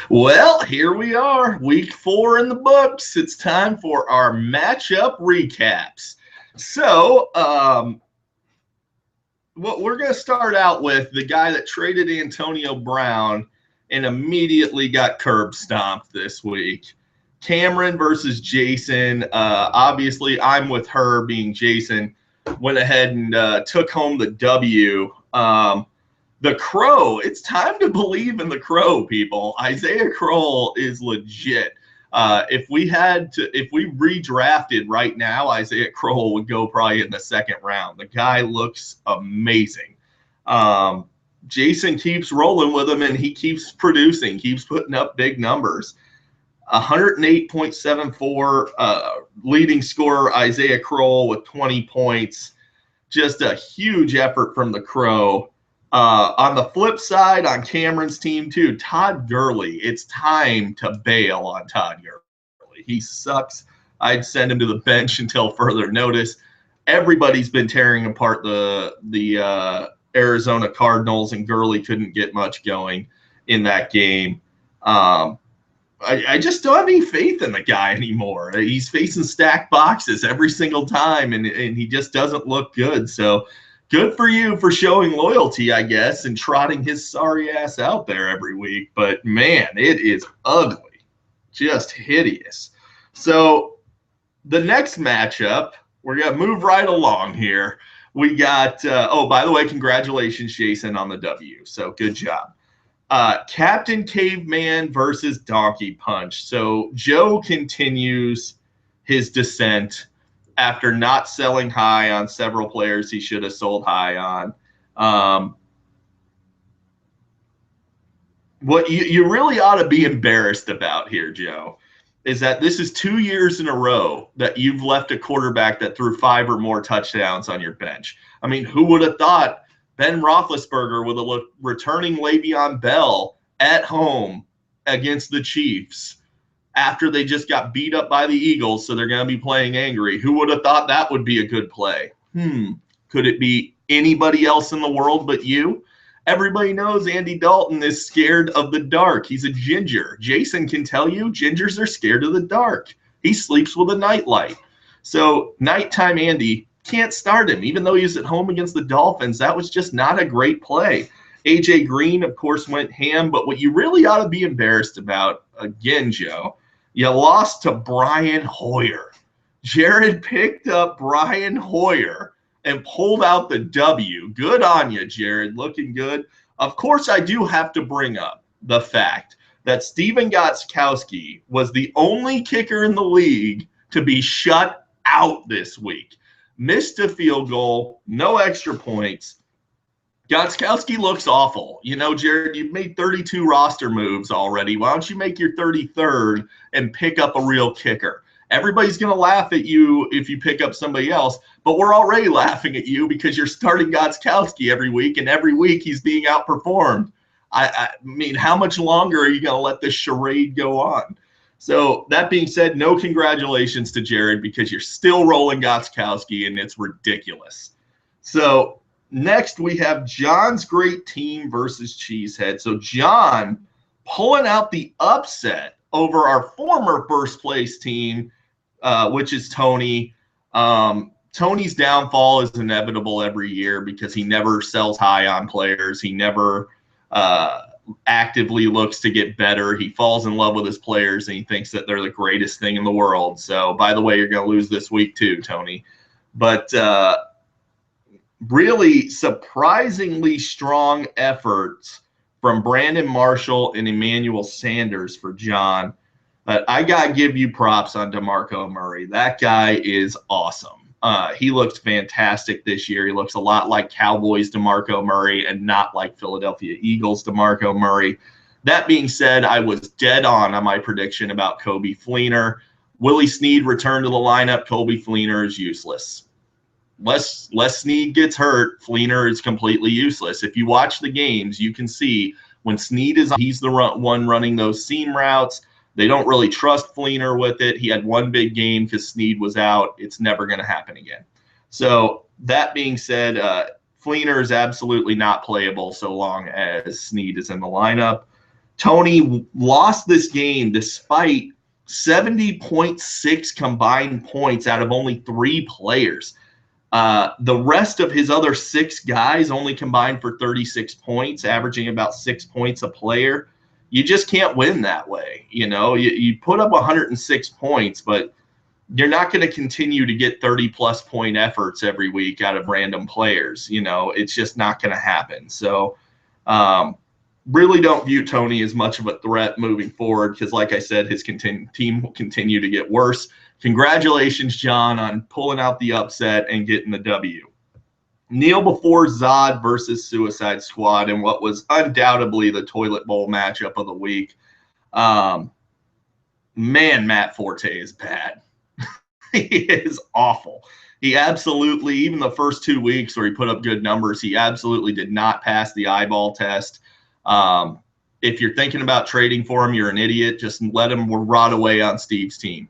Well, here we are, week 4 in the books. It's time for our matchup recaps. So, what we're going to start out with the guy that traded Antonio Brown and immediately got curb stomped this week. Cameron versus Jason. Obviously, I'm with her, being Jason. Went ahead and took home the W. The Crow, it's time to believe in the Crow, people. Isaiah Crowell is legit. If we redrafted right now, Isaiah Crowell would go probably in the second round. The guy looks amazing. Jason keeps rolling with him, and he keeps producing, keeps putting up big numbers. 108.74 leading scorer Isaiah Crowell with 20 points. Just a huge effort from the Crow. On the flip side, on Cameron's team too, Todd Gurley. It's time to bail on Todd Gurley. He sucks. I'd send him to the bench until further notice. Everybody's been tearing apart the Arizona Cardinals, and Gurley couldn't get much going in that game. I just don't have any faith in the guy anymore. He's facing stacked boxes every single time, and he just doesn't look good. So good for you for showing loyalty, I guess, and trotting his sorry ass out there every week. But, man, it is ugly. Just hideous. So the next matchup, we're going to move right along here. We got by the way, congratulations, Jason, on the W. So good job. Captain Caveman versus Donkey Punch. So Joe continues his descent after not selling high on several players he should have sold high on. What you really ought to be embarrassed about here, Joe, is that this is 2 years in a row that you've left a quarterback that threw 5 or more touchdowns on your bench. I mean, who would have thought Ben Roethlisberger with a returning Le'Veon Bell at home against the Chiefs after they just got beat up by the Eagles, so they're going to be playing angry. Who would have thought that would be a good play? Could it be anybody else in the world but you? Everybody knows Andy Dalton is scared of the dark. He's a ginger. Jason can tell you gingers are scared of the dark. He sleeps with a nightlight. So nighttime Andy can't start him, even though he's at home against the Dolphins. That was just not a great play. AJ Green, of course, went ham, but what you really ought to be embarrassed about, again, Joe, you lost to Brian Hoyer. Jared picked up Brian Hoyer and pulled out the W. Good on you, Jared. Looking good. Of course, I do have to bring up the fact that Stephen Gostkowski was the only kicker in the league to be shut out this week. Missed a field goal, no extra points. Gostkowski looks awful. You know, Jared, you've made 32 roster moves already. Why don't you make your 33rd and pick up a real kicker? Everybody's going to laugh at you if you pick up somebody else, but we're already laughing at you because you're starting Gostkowski every week, and every week he's being outperformed. I mean, how much longer are you going to let this charade go on? So that being said, no congratulations to Jared because you're still rolling Gostkowski, and it's ridiculous. So next we have John's great team versus Cheesehead. So John pulling out the upset over our former first place team, which is Tony. Tony's downfall is inevitable every year because he never sells high on players. He never actively looks to get better. He falls in love with his players, and he thinks that they're the greatest thing in the world. So, by the way, you're going to lose this week too, Tony. But really surprisingly strong efforts from Brandon Marshall and Emmanuel Sanders for John. But I got to give you props on DeMarco Murray. That guy is awesome. He looks fantastic this year. He looks a lot like Cowboys DeMarco Murray and not like Philadelphia Eagles DeMarco Murray. That being said, I was dead on my prediction about Coby Fleener. Willie Snead returned to the lineup. Coby Fleener is useless. Les Snead gets hurt, Fleener is completely useless. If you watch the games, you can see when Snead is on, he's the one running those seam routes. They don't really trust Fleener with it. He had one big game because Snead was out. It's never going to happen again. So that being said, Fleener is absolutely not playable so long as Snead is in the lineup. Tony lost this game despite 70.6 combined points out of only 3 players. The rest of his other 6 guys only combined for 36 points, averaging about 6 points a player. You just can't win that way. You put up 106 points, but you're not going to continue to get 30-plus point efforts every week out of random players. It's just not going to happen. So really don't view Tony as much of a threat moving forward because, like I said, his team will continue to get worse. Congratulations, John, on pulling out the upset and getting the W. Kneel before Zod versus Suicide Squad in what was undoubtedly the toilet bowl matchup of the week. Man, Matt Forte is bad. He is awful. He absolutely, even the first 2 weeks where he put up good numbers, he absolutely did not pass the eyeball test. If you're thinking about trading for him, you're an idiot. Just let him rot away on Steve's team.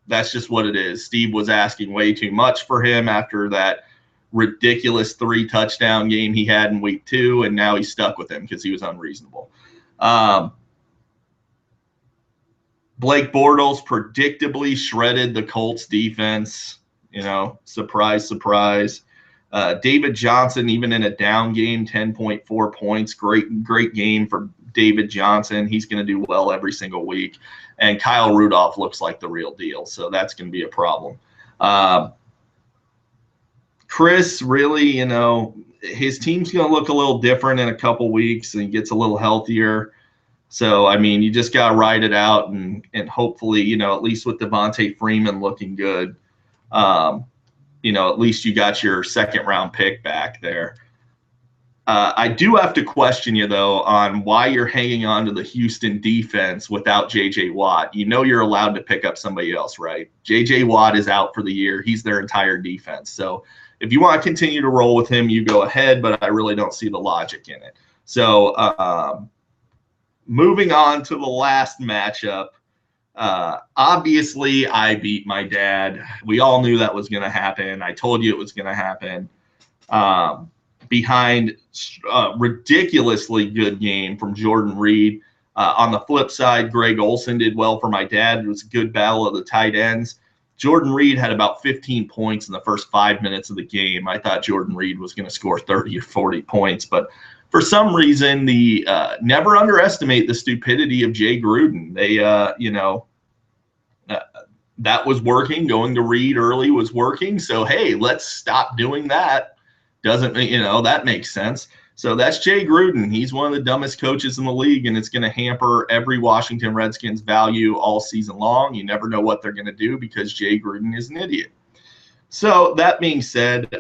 That's just what it is. Steve was asking way too much for him after that ridiculous 3-touchdown game he had in week 2, and now he's stuck with him because he was unreasonable. Blake Bortles predictably shredded the Colts defense. Surprise, surprise. David Johnson, even in a down game, 10.4 points. Great game for David Johnson. He's going to do well every single week. And Kyle Rudolph looks like the real deal, so that's going to be a problem. Chris, really, his team's going to look a little different in a couple weeks and gets a little healthier. So, you just got to ride it out and hopefully, at least with Devontae Freeman looking good, at least you got your second-round pick back there. I do have to question you, though, on why you're hanging on to the Houston defense without J.J. Watt. You're allowed to pick up somebody else, right? J.J. Watt is out for the year. He's their entire defense. So if you want to continue to roll with him, you go ahead, but I really don't see the logic in it. So moving on to the last matchup. Obviously, I beat my dad. We all knew that was going to happen. I told you it was going to happen. Behind a ridiculously good game from Jordan Reed. On the flip side, Greg Olsen did well for my dad. It was a good battle of the tight ends. Jordan Reed had about 15 points in the first 5 minutes of the game. I thought Jordan Reed was going to score 30 or 40 points, but for some reason, never underestimate the stupidity of Jay Gruden. They, that was working. Going to Reed early was working. So, hey, let's stop doing that. Doesn't, that makes sense. So that's Jay Gruden. He's one of the dumbest coaches in the league, and it's going to hamper every Washington Redskins value all season long. You never know what they're going to do because Jay Gruden is an idiot. So that being said,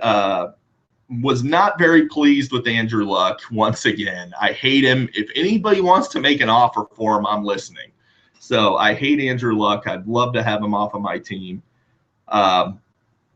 was not very pleased with Andrew Luck once again. I hate him. If anybody wants to make an offer for him, I'm listening. So I hate Andrew Luck. I'd love to have him off of my team.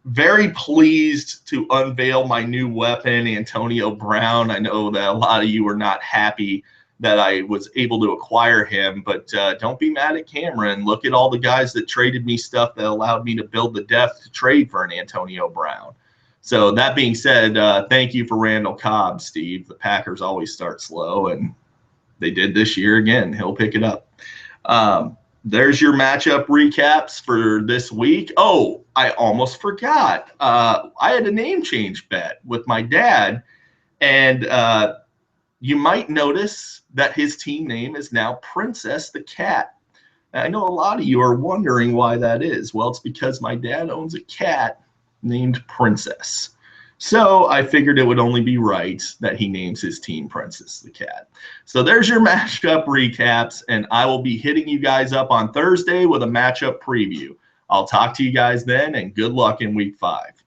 Very pleased to unveil my new weapon, Antonio Brown. I know that a lot of you are not happy that I was able to acquire him, but don't be mad at Cameron. Look at all the guys that traded me stuff that allowed me to build the depth to trade for an Antonio Brown. So that being said, thank you for Randall Cobb, Steve. The Packers always start slow, and they did this year again. He'll pick it up. There's your matchup recaps for this week. Oh, I almost forgot. I had a name change bet with my dad, and you might notice that his team name is now Princess the Cat. I know a lot of you are wondering why that is. Well, it's because my dad owns a cat named Princess. So I figured it would only be right that he names his team Princess the Cat. So there's your matchup recaps, and I will be hitting you guys up on Thursday with a matchup preview. I'll talk to you guys then, and good luck in week 5.